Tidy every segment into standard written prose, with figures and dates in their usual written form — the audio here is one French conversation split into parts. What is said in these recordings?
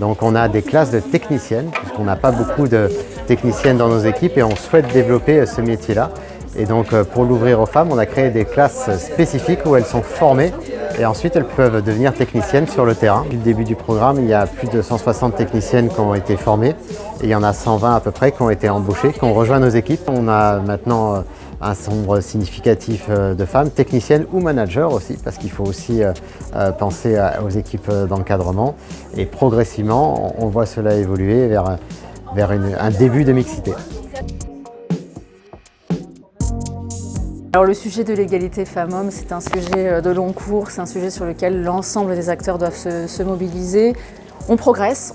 Donc on a des classes de techniciennes, puisqu'on n'a pas beaucoup de techniciennes dans nos équipes et on souhaite développer ce métier-là. Et donc pour l'ouvrir aux femmes, on a créé des classes spécifiques où elles sont formées et ensuite elles peuvent devenir techniciennes sur le terrain. Depuis le début du programme, il y a plus de 160 techniciennes qui ont été formées et il y en a 120 à peu près qui ont été embauchées, qui ont rejoint nos équipes. On a maintenant un nombre significatif de femmes, techniciennes ou managers aussi, parce qu'il faut aussi penser aux équipes d'encadrement. Et progressivement, on voit cela évoluer vers un début de mixité. Alors le sujet de l'égalité femmes-hommes, c'est un sujet de long cours, c'est un sujet sur lequel l'ensemble des acteurs doivent se mobiliser. On progresse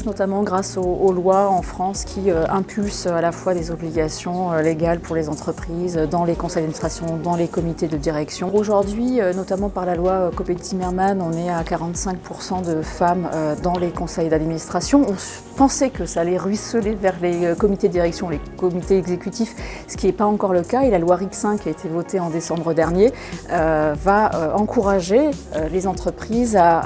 notamment grâce aux lois en France qui impulsent à la fois des obligations légales pour les entreprises, dans les conseils d'administration, dans les comités de direction. Aujourd'hui, notamment par la loi Copé-Zimmermann, on est à 45% de femmes dans les conseils d'administration. On pensait que ça allait ruisseler vers les comités de direction, les comités exécutifs, ce qui n'est pas encore le cas. Et la loi RIC 5 qui a été votée en décembre dernier va encourager les entreprises à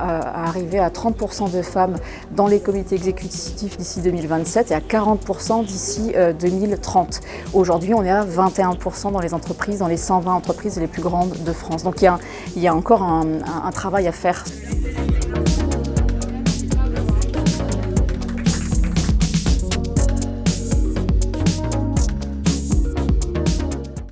arriver à 30% de femmes dans les comités exécutifs d'ici 2027 et à 40% d'ici 2030. Aujourd'hui, on est à 21% dans les entreprises, dans les 120 entreprises les plus grandes de France. Donc il y a encore un travail à faire.